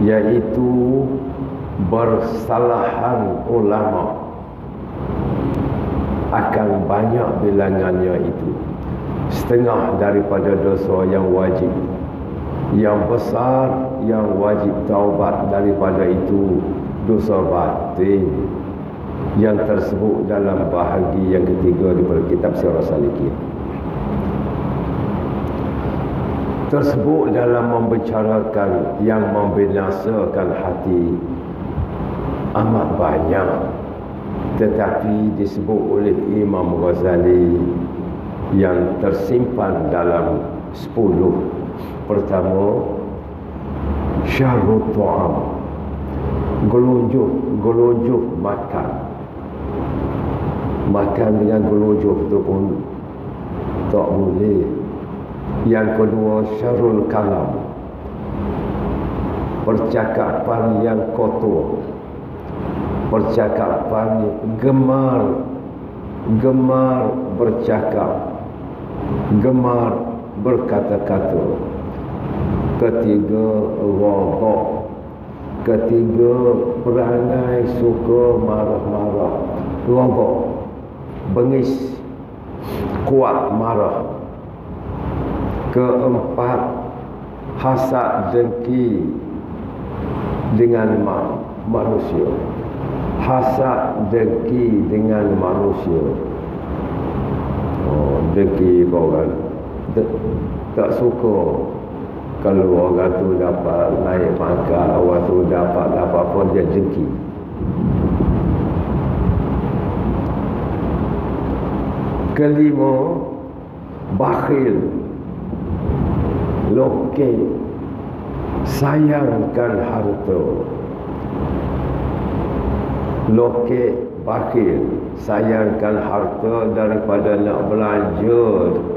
yaitu bersalahan ulama akan banyak bilangannya itu. Setengah daripada dosa yang wajib, yang besar yang wajib taubat daripada itu dosa batin yang tersebut dalam bahagi yang ketiga daripada kitab Sirah Salikin. Tersebut dalam membicarakan yang membinasakan hati amat banyak, tetapi disebut oleh Imam Ghazali yang tersimpan dalam 10. Pertama, syarrut ta'am, gelunjuk makan. Makan dengan gelunjuk itu pun tak boleh. Yang kedua, syarrul kalam, percakapan yang kotor, percakapan gemar bercakap, gemar berkata-kata. Ketiga, ghadab. Ketiga, perangai suka marah-marah, ghadab, bengis, kuat marah. Keempat, hasad dengki dengan manusia. Hasad dengki dengan manusia. Dengki orang tak suka kalau orang tu dapat naik pangkat, orang tu dapat apa-apa, dia dengki. Kelima, bakhil, lokek, sayangkan harta. Lokek, bakhil, sayangkan harta daripada nak belanja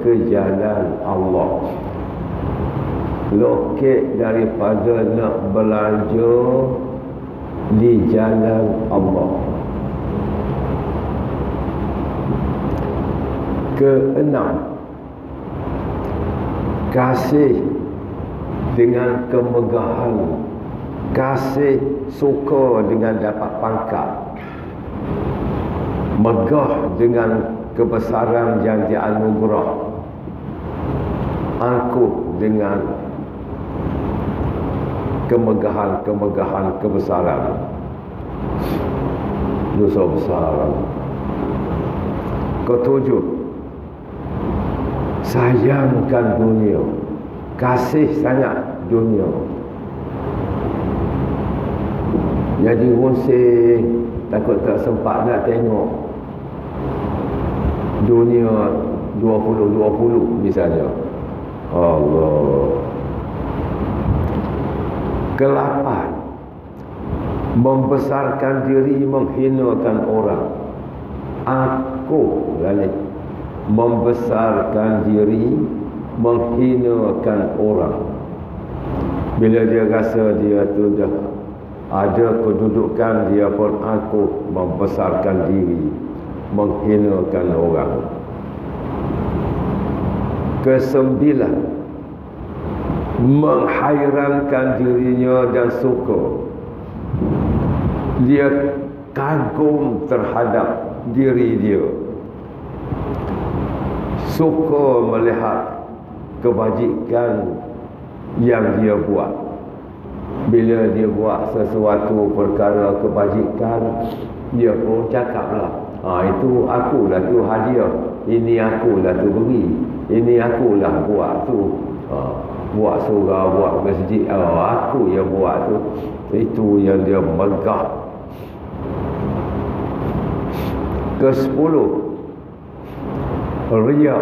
ke jalan Allah. Lokek daripada nak belanja di jalan Allah. Keenam, kasih dengan kemegahan, kasih suka dengan dapat pangkat, megah dengan kebesaran yang dianugerah, angkuh dengan kemegahan kebesaran. Dosa besar. Ketujuh, sayangkan dunia, kasih sangat dunia. Jadi rusing, takut tak sempat nak tengok dunia 2020 misalnya. Allah. Kelapan, membesarkan diri, menghinakan orang. Aku balik, membesarkan diri, menghinakan orang. Bila dia rasa dia tu dah ada kedudukan, dia pun aku membesarkan diri, menghinakan orang. Kesembilan, menghairankan dirinya dan suka. Dia kagum terhadap diri dia, suka melihat kebajikan yang dia buat. Bila dia buat sesuatu perkara kebajikan, dia pun cakaplah, itu akulah tu hadiah, ini akulah tu beri, ini akulah buat tu, buat surau, buat masjid, aku yang buat tu. Itu yang dia megah. Ke-10, riya,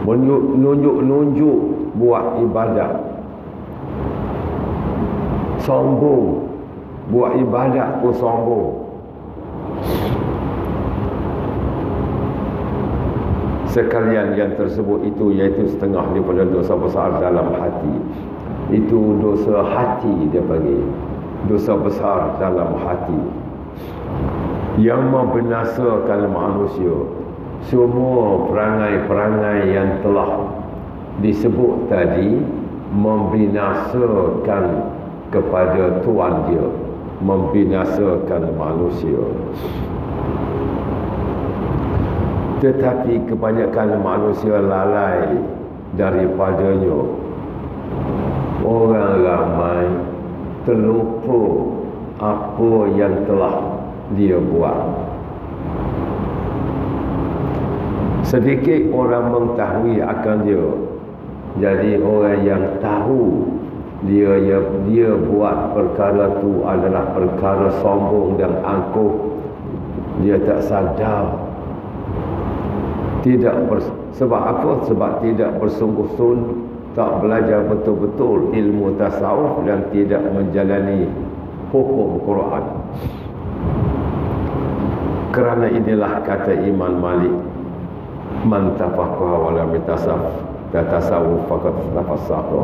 menunjuk buat ibadat. Sombong, buat ibadat pun sombong. Sekalian yang tersebut itu, iaitu setengah daripada dosa besar dalam hati. Itu dosa hati dia panggil, dosa besar dalam hati yang membinasakan manusia. Semua perangai-perangai yang telah disebut tadi membinasakan kepada Tuhan dia, membinasakan manusia. Tetapi kebanyakan manusia lalai daripadanya. Orang ramai terlupa apa yang telah dia buat. Sedikit orang mengetahui akan dia. Jadi orang yang tahu dia buat perkara tu adalah perkara sombong dan angkuh, dia tak sadar. Sebab apa? Sebab tidak bersungguh-sungguh, tak belajar betul-betul ilmu tasawuf dan tidak menjalani hukum Quran. Kerana inilah kata Imam Malik, man tafaqaha wa lam yatasawwaf faqad tafassaqa.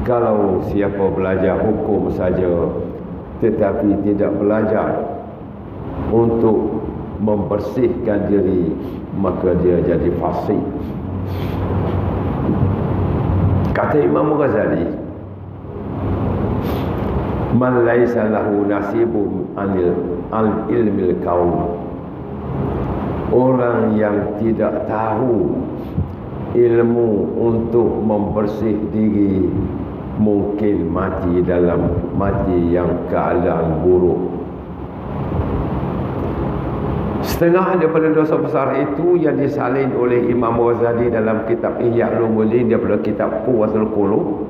Kalau siapa belajar hukum saja tetapi tidak belajar untuk membersihkan diri, maka dia jadi fasik. Kata Imam Ghazali, man laisa lahu nasibun al ilmil kaum, orang yang tidak tahu ilmu untuk membersih diri mungkin mati yang keadaan buruk. Setengah daripada dosa besar itu yang disalin oleh Imam Ghazali dalam kitab Ihya Ulumuddin daripada kitab Quwwatul Qulub,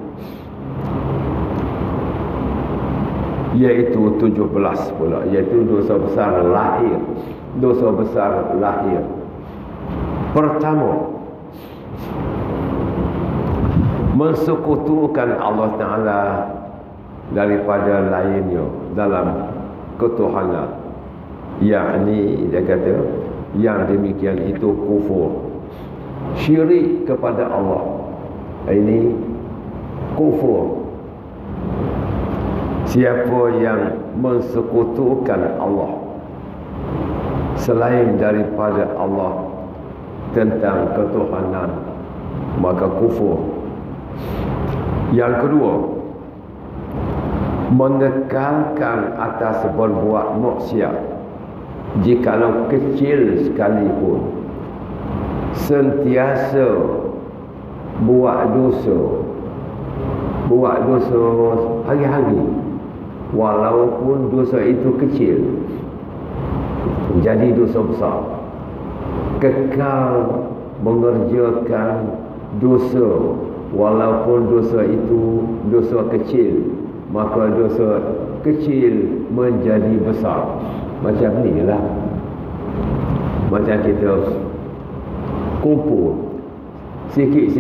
iaitu 17 pula, iaitu dosa besar lahir. Dosa besar lahir. Pertama, mensekutukan Allah Ta'ala daripada lainnya dalam ketuhanan. Yakni dia kata yang demikian itu kufur, syirik kepada Allah. Ini kufur. Siapa yang mensekutukan Allah selain daripada Allah tentang ketuhanan, maka kufur. Yang kedua, mengekalkan atas berbuat maksiat jikalau kecil sekalipun, sentiasa buat dosa hari-hari, walaupun dosa itu kecil jadi dosa besar. Kekal mengerjakan dosa walaupun dosa itu dosa kecil, maka dosa kecil menjadi besar. Macam ni lah, macam kita kumpul sikit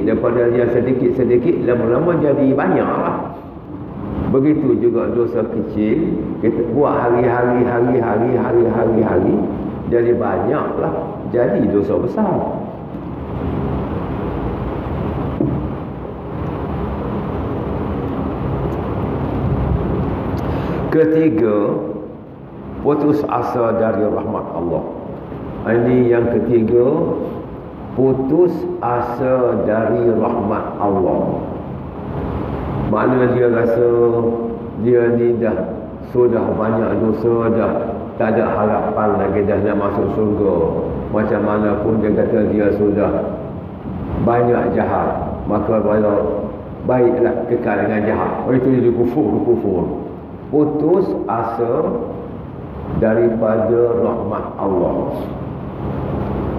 daripada yang sedikit lama-lama jadi banyak lah. Begitu juga dosa kecil kita buat hari-hari jadi banyak lah, jadi dosa besar. Ketiga, putus asa dari rahmat Allah. Ini yang ketiga, putus asa dari rahmat Allah. Maknanya dia rasa dia ni sudah banyak dosa, dah tak ada harapan lagi, dah nak masuk surga. Macam mana pun dia kata dia sudah banyak jahat, maka baiklah kekal dengan jahat. Itu jadi kufur. Putus asa daripada rahmat Allah.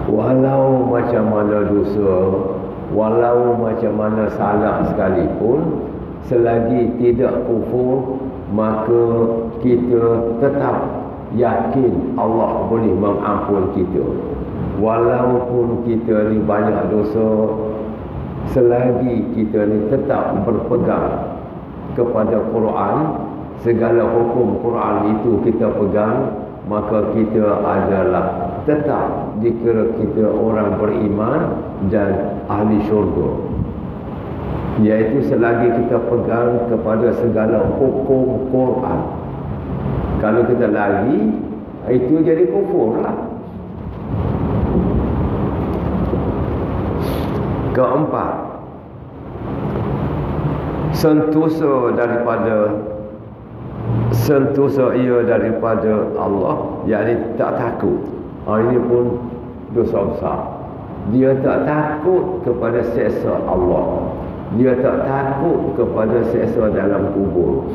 Walau macam mana dosa, walau macam mana salah sekalipun, selagi tidak kufur, maka kita tetap yakin Allah boleh mengampun kita. Walaupun kita ni banyak dosa, selagi kita ni tetap berpegang kepada Quran, segala hukum Quran itu kita pegang, maka kita adalah tetap dikira kita orang beriman dan ahli syurga. Iaitu selagi kita pegang kepada segala hukum Quran. Kalau kita lari, itu jadi kufur lah. Keempat, sentosa ia daripada Allah, yakni tak takut. Ini pun dosa besar. Dia tak takut kepada seksa Allah, dia tak takut kepada seksa dalam kubur,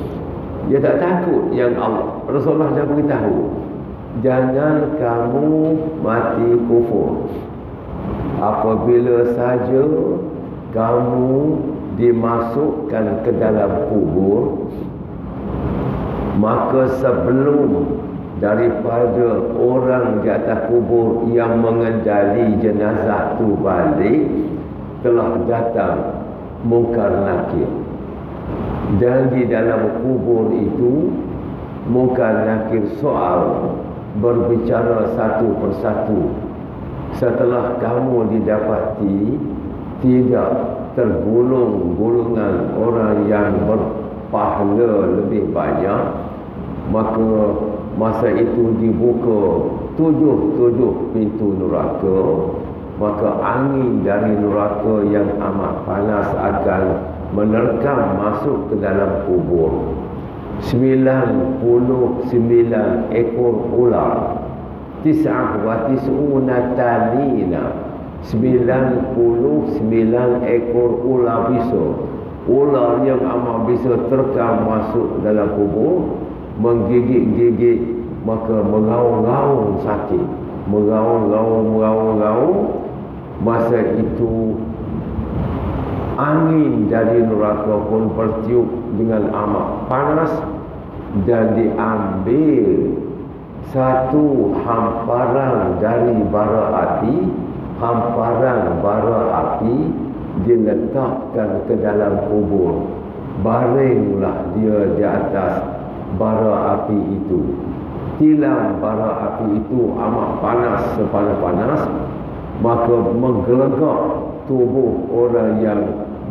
dia tak takut yang Allah. Rasulullah dah beritahu, jangan kamu mati kufur. Apabila saja kamu dimasukkan ke dalam kubur, maka sebelum daripada orang di atas kubur yang mengendali jenazah tu balik, telah datang Munkar Nakir. Dan di dalam kubur itu Munkar Nakir soal, berbicara satu persatu. Setelah kamu didapati tidak tergolong golongan orang yang berpahala lebih banyak, maka masa itu dibuka 7 pintu neraka. Maka angin dari neraka yang amat panas akan menerkam masuk ke dalam kubur. 99 ekor ular, 99 talina, 99 ekor ular bisa. Ular yang amat bisa terkam masuk dalam kubur, menggigit-gigit, maka mengaung-ngaung sakit, mengaung-ngaung. Masa itu angin dari neraka pun bertiup dengan amat panas, dan diambil satu hamparan dari bara api, hamparan bara api diletakkan ke dalam kubur. Baringlah dia di atas bara api itu. Tilam bara api itu amat panas, sepanas-panas, maka menggelegak tubuh orang yang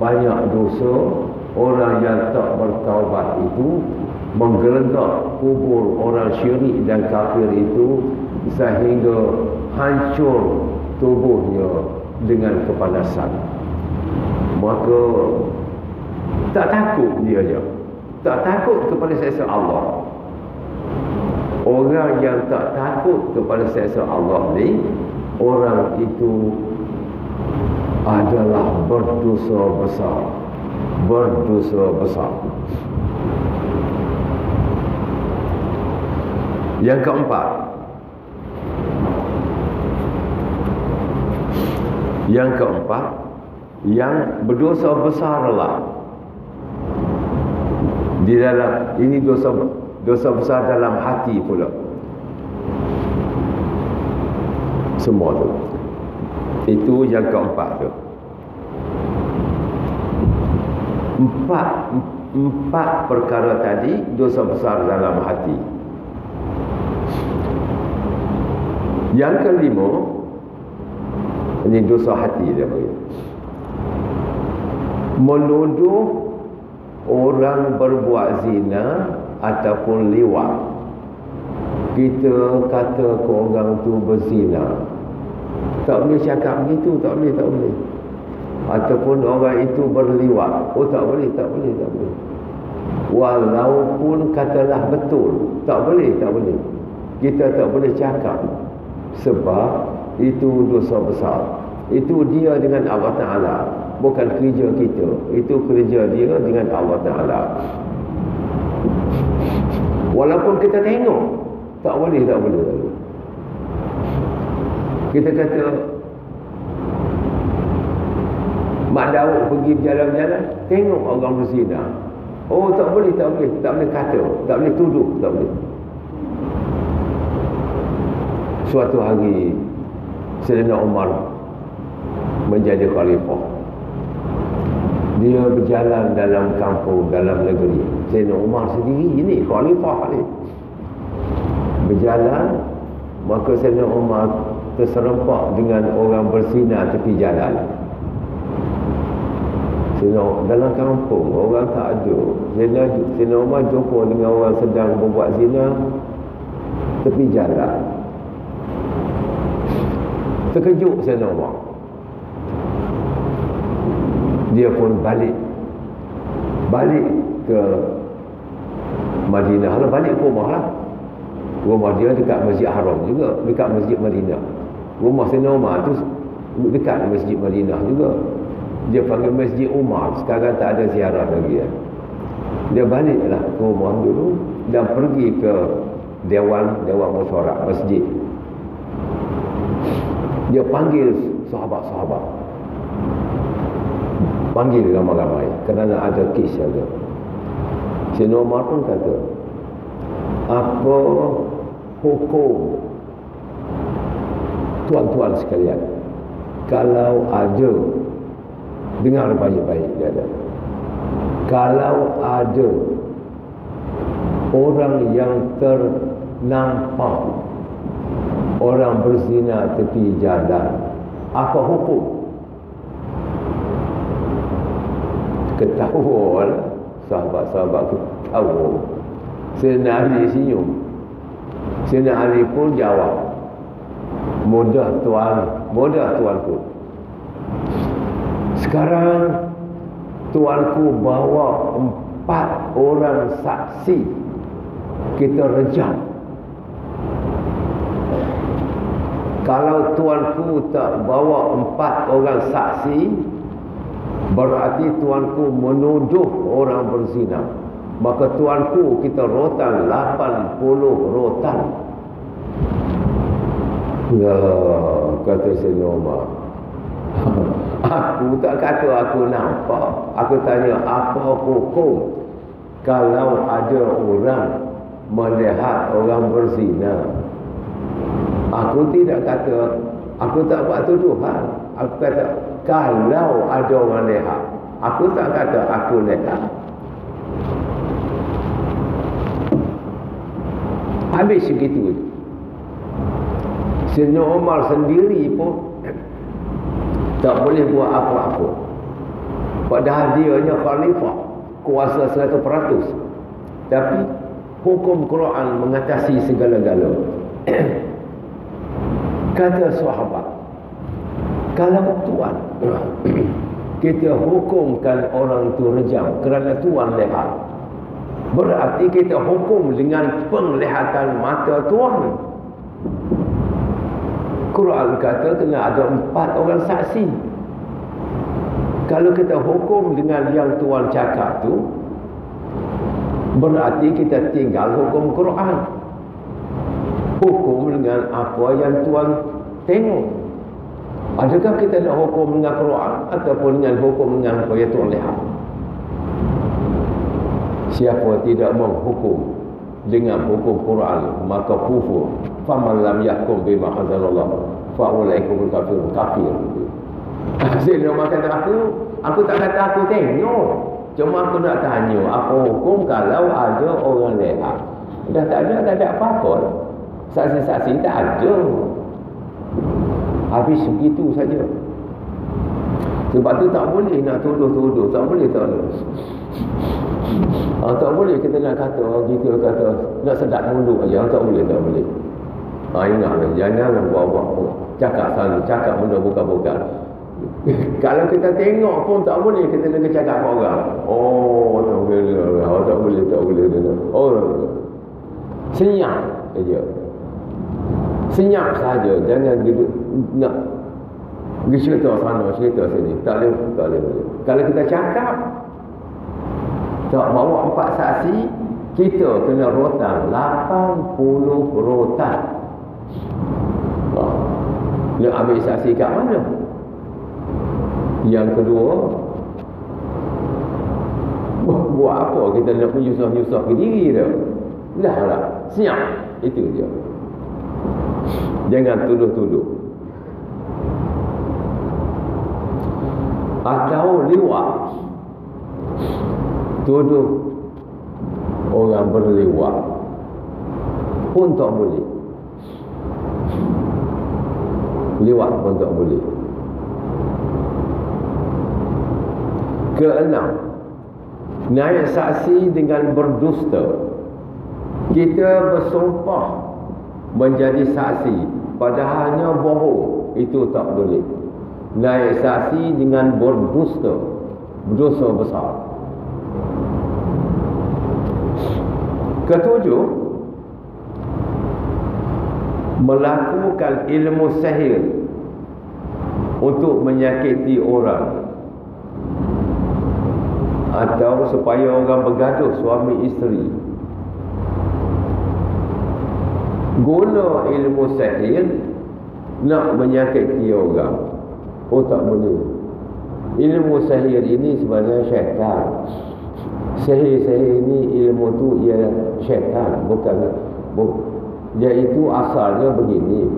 banyak dosa, orang yang tak bertaubat itu, menggelegak kubur orang syirik dan kafir itu, sehingga hancur tubuhnya dengan kepanasan. Maka tak takut dia je, tak takut kepada seksa Allah. Orang yang tak takut kepada seksa Allah ni, orang itu adalah berdosa besar. Berdosa besar. Yang keempat, yang berdosa besarlah di dalam ini, dosa besar dalam hati pula. Semua tu. Itu yang keempat tu. Empat perkara tadi dosa besar dalam hati. Yang kelima, ini dosa hati dia bagi. Menuduh orang berbuat zina ataupun liwat. Kita kata ke orang tu berzina, tak boleh cakap begitu, tak boleh. Ataupun orang itu berliwat, tak boleh. Walaupun katalah betul, tak boleh. Kita tak boleh cakap, sebab itu dosa besar. Itu dia dengan Allah Ta'ala, bukan kerja kita. Itu kerja dia dengan Allah Ta'ala. Walaupun kita tengok, tak boleh. Kita kata Mak Daud pergi berjalan-jalan, tengok orang berzina. Tak boleh kata, tak boleh tuduh, tak boleh. Suatu hari Sayyidina Umar menjadi khalifah. Dia berjalan dalam kampung, dalam negeri. Sayyidina Umar sendiri ini khalifah ni. Berjalan, maka Sayyidina Umar terserempak dengan orang berzina tepi jalan. Dalam kampung orang tak ada. Sayyidina Umar jumpa dengan orang sedang berbuat zina tepi jalan. Terkejut Sayyidina Umar. Dia pun balik balik ke Madinah lah, balik ke rumah lah. Rumah dia dekat Masjid Haram juga, dekat Masjid Madinah. Rumah Sayyidina Umar tu dekat Masjid Madinah juga. Dia panggil Masjid Umar. Sekarang tak ada ziarah lagi. Dia baliklah ke rumah dulu dan pergi ke Dewan Musyawarah Masjid. Dia panggil sahabat-sahabat, panggil ramai-ramai kerana ada kes ada. Sayyidina Umar pun kata, apa hukum tuan-tuan sekalian kalau ada, dengar baik-baik dia ada, kalau ada orang yang ternampak orang berzina tepi jalan, apa hukum? Ketahuan sahabat-sahabat ketahuan. Sayyidina Ali senyum. Sayyidina Ali pun jawab, mudah tuanku. Sekarang tuanku bawa 4 orang saksi, kita rejam. Kalau tuanku tak bawa 4 orang saksi, berarti tuanku menuduh orang berzina. Maka tuanku kita rotan 80 rotan. Ya, kata Sayyidina Umar. Aku tak kata aku nampak. Aku tanya apa hukum kalau ada orang melihat orang berzina. Aku tidak kata, aku tak buat tuduhan. Aku kata kalau ada orang lihat. Aku tak kata aku lihat. Habis segitu. Sayyidina Umar sendiri pun tak boleh buat apa-apa. Padahal dia hanya khalifah, kuasa 100%. Tapi hukum Quran mengatasi segala-gala. Kata sahabat, kalau tuan kita hukumkan orang itu rejam kerana tuan lihat, berarti kita hukum dengan penglihatan mata tuan. Quran kata kena ada 4 orang saksi. Kalau kita hukum dengan yang tuan cakap tu, berarti kita tinggal hukum Quran. Hukum dengan apa yang tuan tengok. Adakah kita nak hukum dengan Quran ataupun dengan hukum dengan apa yang tuan lihat? Siapa tidak menghukum dengan hukum Quran maka kufur. Faman lam yahkum bima anzalallah fa ulaikumul kafirun. Kafir. Sayyidina Umar kata aku tak kata aku tengok. Cuma aku nak tanya apa hukum kalau ada orang lihat. Dah tak ada apa-apa. Saksi-saksi tak ada. Habis begitu saja. Sebab tu tak boleh nak tuduh-tuduh. Tak boleh. Tak boleh kita nak kata gitu, kata nak sedap mulut aja. Tak boleh. Ingatlah, jangan buat-buat. Cakap selalu, cakap benda bukan-bukan. Kalau kita tengok pun tak boleh kita nak cakap kat orang. Tak boleh. Senyap saja. Senyap saja, jangan gitu nak cerita sana, cerita sini. Tak boleh. Kalau kita cakap tak bawa 4 saksi, kita kena rotan 80 rotan. Nak ambil saksi kat mana? Yang kedua, buat apa kita nak menyusah-nyusah ke diri dia? Lah, senyap. Itu dia. Jangan tuduh-tuduh. Atau liwat. Tuduh orang berliwat pun tak boleh. Liwat pun tak boleh. Keenam, naik saksi dengan berdusta. Kita bersumpah menjadi saksi padahalnya bohong, itu tak boleh. Naik saksi dengan berdusta, berdosa besar. Ketujuh, melakukan ilmu sihir untuk menyakiti orang atau supaya orang bergaduh suami isteri. Guna ilmu sihir nak menyakiti orang, oh tak boleh. Ilmu sihir ini sebenarnya syaitan. Sihir-sihir ini ilmu tu ia syaitan, bukan iaitu asalnya begini.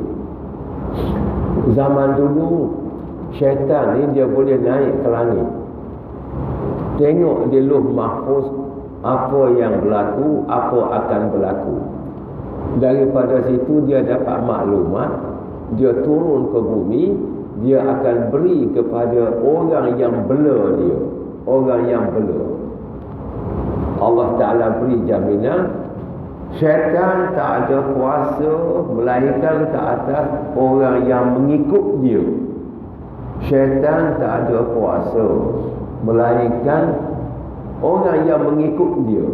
Zaman dulu syaitan ni dia boleh naik ke langit, tengok di Lauh Mahfuz apa yang berlaku, apa akan berlaku. Daripada situ dia dapat maklumat, dia turun ke bumi, dia akan beri kepada orang yang bela dia, orang yang bela. Allah Ta'ala beri jaminan syaitan tak ada kuasa melainkan ke atas orang yang mengikut dia. Syaitan tak ada kuasa melainkan orang yang mengikut dia.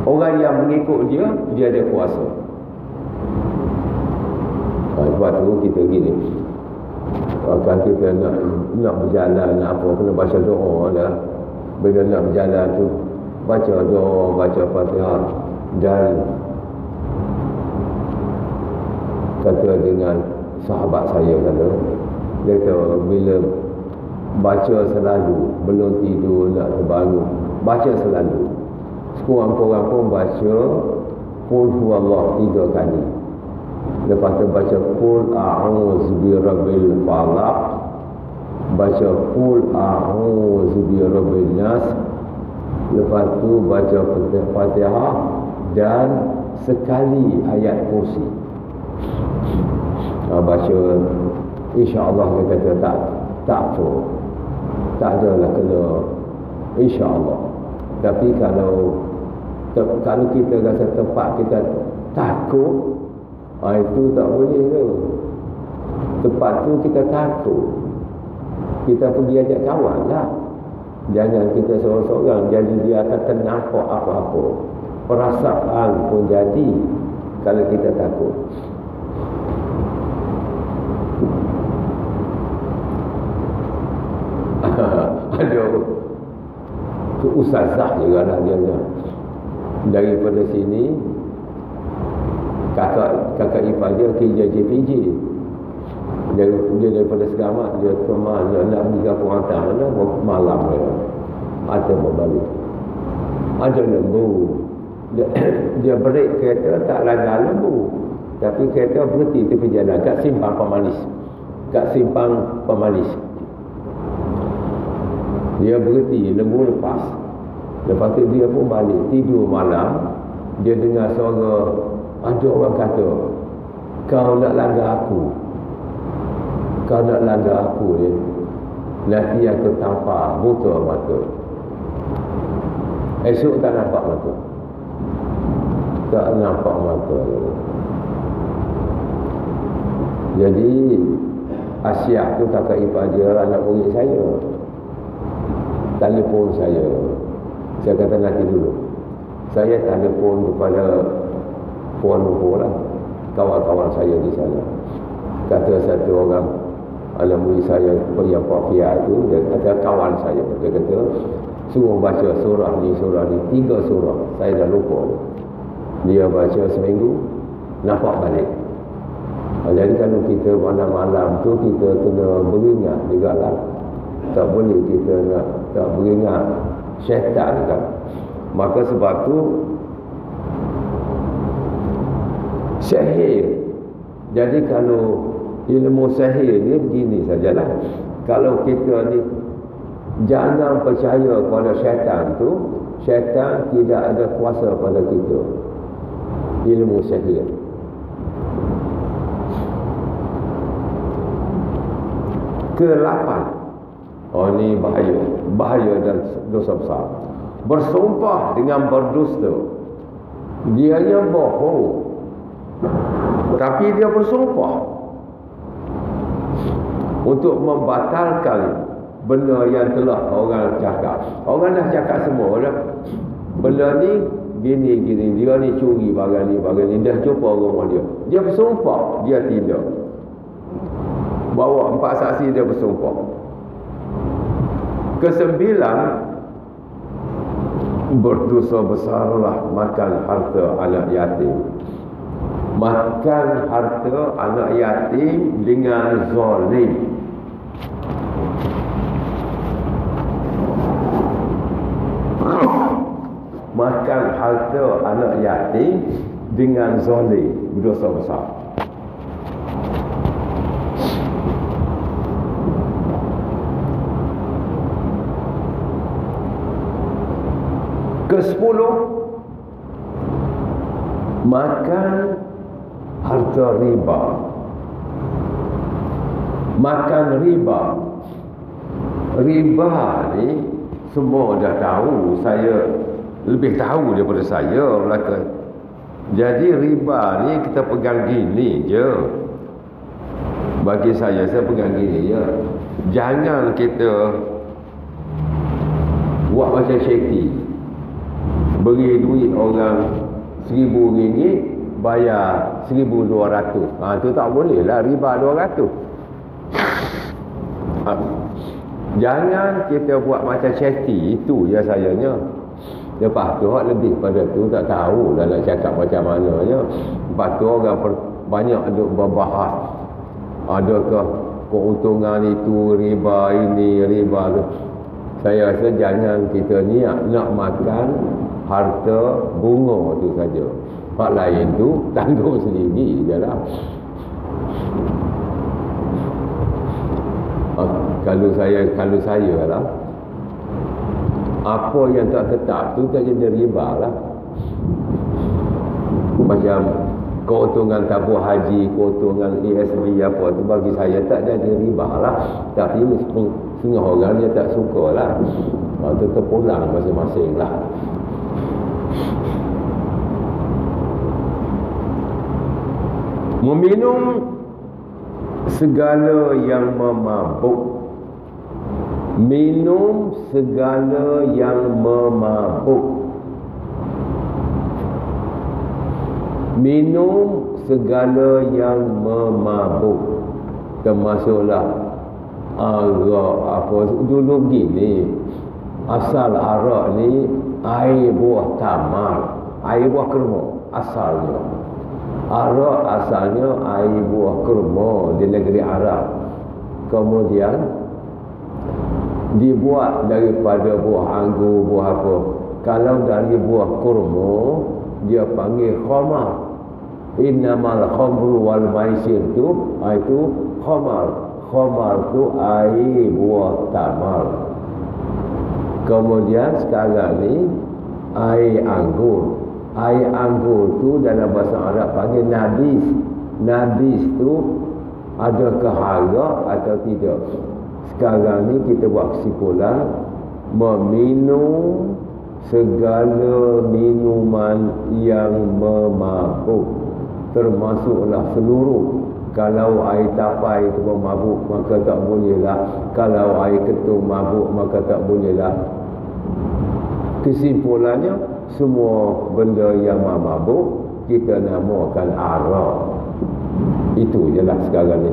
Orang yang mengikut dia, dia ada kuasa. Sebab tu kita gini, kalau kita nak berjalan, nak apa, kena baca doa lah. Bila nak berjalan tu, baca doa, baca Fatihah. Dan kata dengan sahabat saya, dia kata bila baca selalu, belum tidur nak terbangun, baca selalu. Sekurang-kurang pun baca Qul huwallah 3 kali. Lepas tu baca Qul a'udzu birabbil falaq, baca Qul a'udzu birabbin nas, lepas tu baca Fatihah dan sekali ayat kursi. Baca, insya-Allah dia kata tak apa, tak adalah kena insya-Allah. Tapi kalau kita rasa tempat kita takut, itu tak boleh tu. Tempat tu kita takut, kita pergi ajak kawan lah. Jangan kita seorang-seorang, jadi dia akan ternampak apa-apa. Perasaan pun jadi kalau kita takut. Ada tu ustazah juga lah dia. Daripada sini kakak ipar dia kerja JPJ. Dia daripada Selamat, dia ke mana nak pergi ke Kuantan mana malam dia atau berbalik. Ada lembu, dia break kereta tak langgar lembu, tapi kereta berhenti tepi jalan kat simpang Pemalis. Dia berhenti, lembu lepas. Lepas tu dia pun balik, tidur malam. Dia dengar suara, ada orang kata, kau nak langgar aku, kau nak langgar aku ni, nanti aku tampar buta mata. Esok tak nampak mata, tak nampak mata. Jadi Asyik tu kakak ipar dia, anak murid saya, telefon saya. Saya kata nanti dulu. Saya telefon kepada Puan Lumpur lah, kawan-kawan saya di sana. Kata satu orang anak murid saya yang Pak Pia itu, dia kata kawan saya, dia kata suruh baca surah ni 3 surah. Saya dah lupa. Dia baca seminggu, nampak balik. Jadi kalau kita malam-malam tu kita kena beringat juga lah. Tak boleh kita nak tak beringat syaitan kan. Maka sebab tu sihir. Jadi kalau ilmu sihir ni begini sajalah. Kalau kita ni jangan percaya pada syaitan tu, syaitan tidak ada kuasa pada kita. Ilmu sihir. Ke-8. Oh, ni bahaya dan dosa besar. Bersumpah dengan berdusta. Dia hanya bohong, tapi dia bersumpah untuk membatalkan benda yang telah orang cakap. Orang dah cakap semua dah. Benda ni gini dia ni curi barang ni dah jumpa rumah dia bersumpah dia tidak, bawa 4 saksi dia bersumpah. Ke-9, berdosa besarlah makan harta anak yatim. Makan harta anak yatim dengan zalim. Makan harta anak yatim dengan zalim, berdosa besar. Ke-10, makan harta riba. Makan riba. Riba ni semua dah tahu, saya lebih tahu daripada saya belakang. Jadi riba ni kita pegang gini je. Bagi saya pegang gini je. Jangan kita buat macam syekhi, beri duit orang RM1,000, bayar RM1,200. Tu tak boleh lah, riba 200. Jangan kita buat macam syekhi, itu ya sayanya. Lepas tu lebih pada tu tak tahu dah nak cakap macam mananya. Lepas tu orang banyak duk berbahas, adakah keuntungan itu riba, ini riba tu. Saya rasa jangan kita niat nak makan harta bunga tu saja. Hak lain tu tanggung sendiri je lah. Kalau saya lah, apa yang tak tetap tu tak jadi riba lah. Macam keuntungan tabung haji, keuntungan ESB apa tu, bagi saya tak jadi riba lah. Tapi setengah orang dia tak suka lah. Itu terpulang masing-masing lah. Meminum segala yang memabuk. Minum segala yang memabuk. Minum segala yang memabuk. Termasuklah arak apa. Dulu gini, asal arak ni air buah tamar, air buah kurma asalnya. Arak asalnya air buah kurma di negeri Arab. Kemudian dibuat daripada buah anggur, buah apa. Kalau dari buah kurma, dia panggil khamar. Innamal khamru wal maisir tu, itu khamar. Khamar tu air buah tamar. Kemudian sekarang ni air anggur. Air anggur tu dalam bahasa Arab panggil nabis. Nabis tu adakah haram atau tidak? Sekarang ni kita buat kesimpulan, meminum segala minuman yang memabuk, termasuklah seluruh. Kalau air tapai itu memabuk, maka tak bolehlah. Kalau air ketum mabuk, maka tak bolehlah. Kesimpulannya, semua benda yang memabuk kita namakan arak. Itu je lah sekarang ni.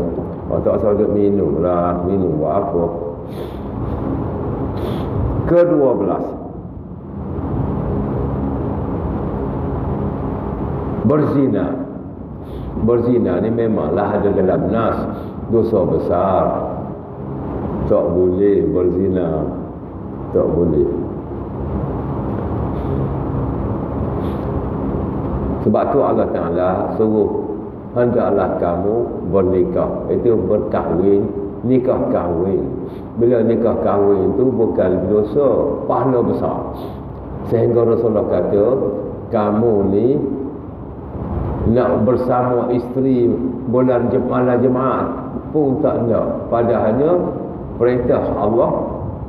Tak usah duk minum lah. Minum buat apa. Ke-12, berzina. Berzina ni memanglah ada dalam nas, dosa besar. Tak boleh berzina. Tak boleh. Sebab tu Allah Ta'ala suruh, hendaklah kamu bernikah. Itu berkahwin, nikah kahwin. Bila nikah kahwin itu bukan dosa, pahala besar. Sehingga Rasulullah kata, kamu ni nak bersama isteri bulan malam Jumaat pun tak nak. Padahalnya perintah Allah,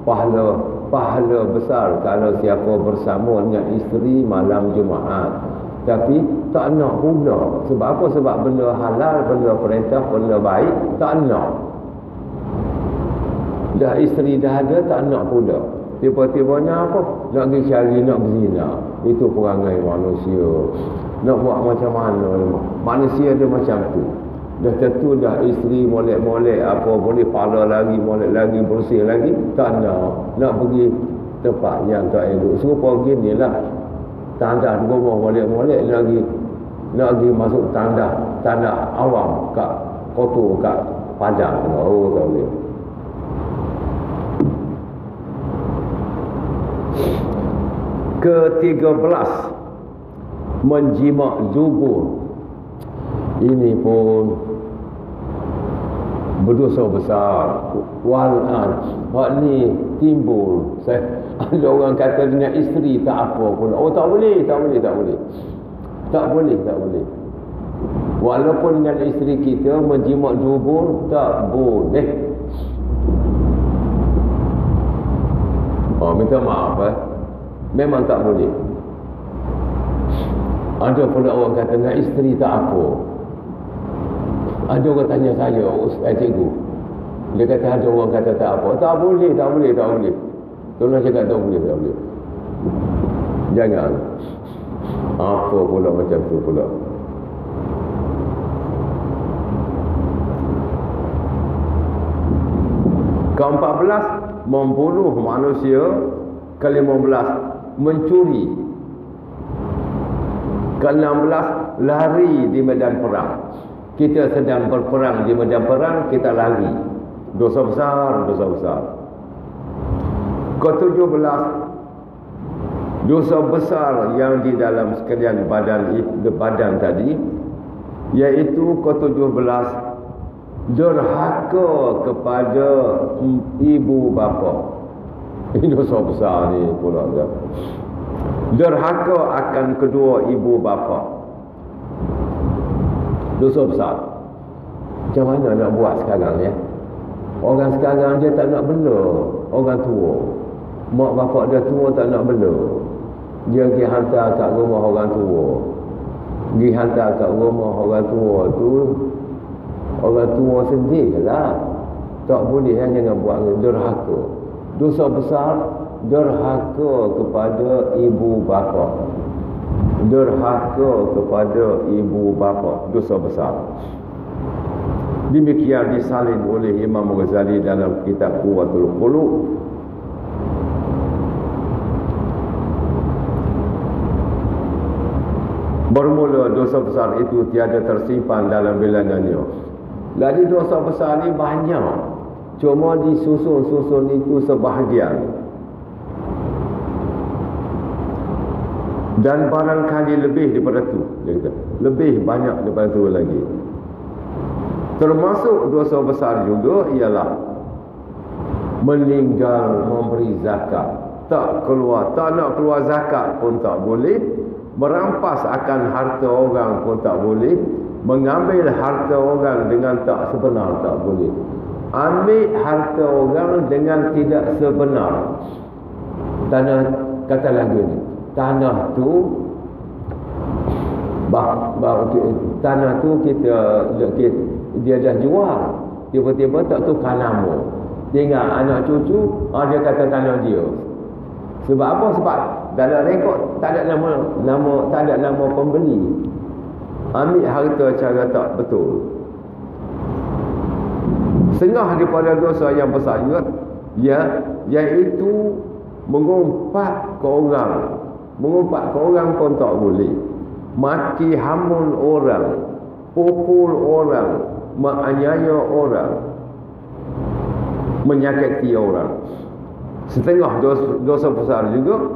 pahala besar kalau siapa bersama dengan isteri malam Jumaat. Tapi tak nak pula. Sebab apa? Sebab benda halal, benda perintah, benda baik, tak nak. Dah isteri dah ada, tak nak pula. Tiba-tibanya apa? Nak pergi cari, nak berzina. Itu perangai manusia. Nak buat macam mana? Manusia dia macam tu. Dah tentu dah isteri molek-molek apa, boleh pala lagi, molek lagi, bersih lagi. Tak nak pergi tempat yang tak elok. Serupa gini lah. Tandas rumah molek-molek lagi. Nak pergi masuk tandas awam kat kotor kat padang. Oh, tak boleh. Ke-13, menjimak zubur. Ini pun berdosa besar. Wal'an. Hak ni timbul. Ada orang kata dengan isteri tak apa pun. Oh, tak boleh. Walaupun dengan isteri kita menjimak zubur, tak boleh. Oh, minta maaf memang tak boleh. Ada pula orang kata dengan isteri tak apa. Ada orang tanya saya, cikgu. Dia kata ada orang kata tak apa. Tak boleh. Tolong cakap tak boleh. Jangan. Apa pula macam tu pula. Ke-14, membunuh manusia. Ke-15, mencuri. Ke-16, lari di medan perang. Kita sedang berperang di medan perang, kita lari. Dosa besar. Ke-17, dosa besar yang di dalam sekalian badan tadi, iaitu ke-17, derhaka kepada ibu bapa. Ini dosa besar ni pula. Derhaka akan kedua ibu bapa. Dosa besar. Macam mana nak buat sekarang ya? Orang sekarang dia tak nak bela orang tua. Mak bapak dia tua tak nak bela. Dia pergi hantar kat rumah orang tua. Pergi hantar kat rumah orang tua tu. Orang tua sedih lah. Tak boleh jangan buat derhaka. Dosa besar, derhaka kepada ibu bapa. Derhaka kepada ibu bapa, dosa besar. Demikian disalin oleh Imam Ghazali dalam kitab Quwwatul Qulub. Bermula dosa besar itu tiada tersimpan dalam bilangannya. Jadi dosa besar ni banyak. Cuma disusun itu sebahagian. Dan barangkali lebih daripada itu. Lebih banyak daripada itu lagi. Termasuk dosa besar juga ialah meninggal memberi zakat. Tak nak keluar zakat pun tak boleh. Merampas akan harta orang pun tak boleh. Mengambil harta orang dengan tak sebenar tak boleh. Ambil harta orang dengan tidak sebenar. Kata lagu ni, tanah tu dia dah jual, tiba-tiba tak tukar nama, tinggal anak cucu, dia kata tanah dia. Sebab apa? Sebab dalam rekod tak ada nama pembeli. Ambil harta cara tak betul. Setengah daripada dosa yang besar juga, iaitu mengumpat ke orang pun tak boleh. Maki hamun orang, pukul orang, menganiaya orang, menyakiti orang. Setengah dosa besar juga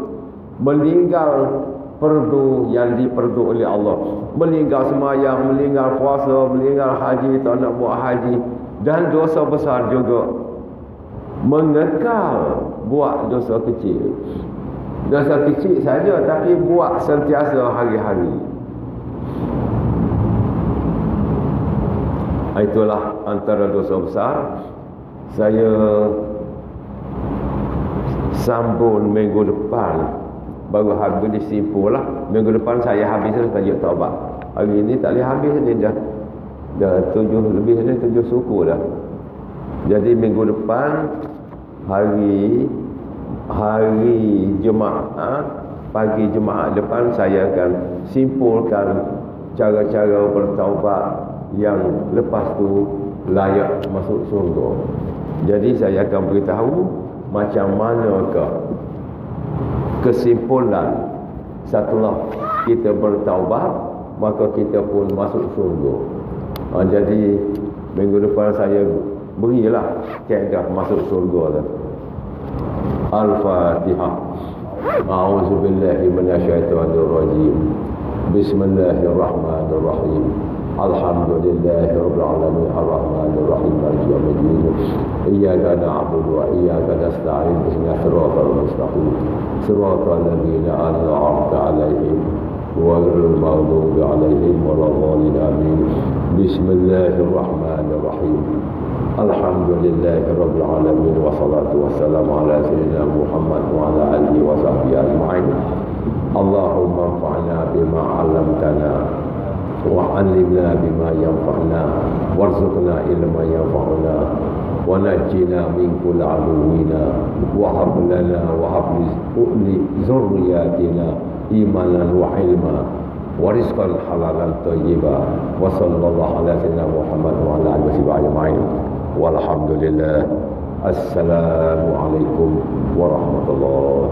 meninggal perdu yang diperdu oleh Allah. Meninggal semayang, meninggal puasa, meninggal haji, tak nak buat haji. Dan dosa besar juga mengekal buat dosa kecil. Dosa kecil saja tapi buat sentiasa hari-hari. Itulah antara dosa besar. Saya sambung minggu depan. Baru habis disimpul lah. Minggu depan saya habis tajuk taubat. Hari ini tak boleh habis ni dah 7 suku dah. Jadi minggu depan hari hari Jumaat, pagi Jumaat depan saya akan simpulkan cara-cara bertaubat yang lepas tu layak masuk syurga. Jadi saya akan beritahu macam manakah kesimpulan setelah kita bertaubat maka kita pun masuk syurga. Jadi minggu depan saya berilah kaedah masuk syurga tu. Al-Fatihah. A'udzubillahi minasyaitonirrajim. Bismillahirrahmanirrahim. Alhamdulillahirabbil alamin arrahmanir rahim maliki yaumiddin. Iyyaka na'budu wa iyyaka nasta'in ihdinas siratal mustaqim. Siratal ladzina an'amta 'alaihim ghairil maghdubi 'alaihim waladdallin. Amin. Bismillahirrahmanirrahim. Alhamdulillahirabbil alamin wassalatu wassalamu ala sayyidina Muhammad wa ala alihi wa sahbihi ajma'in. Allahumma anfa'na bima 'allamtana wa 'allimna bima yanfa'una warzuqna ilman yanfa'una wa najjina min kulli 'aduwwina wa hab lana wa hab li zurriyyatina imanan wa ilma wa rizqan halalan thayyiba wa sallallahu ala sayyidina Muhammad wa ala alihi wa sahbihi ajma'in. Walhamdulillah. Assalamualaikum warahmatullahi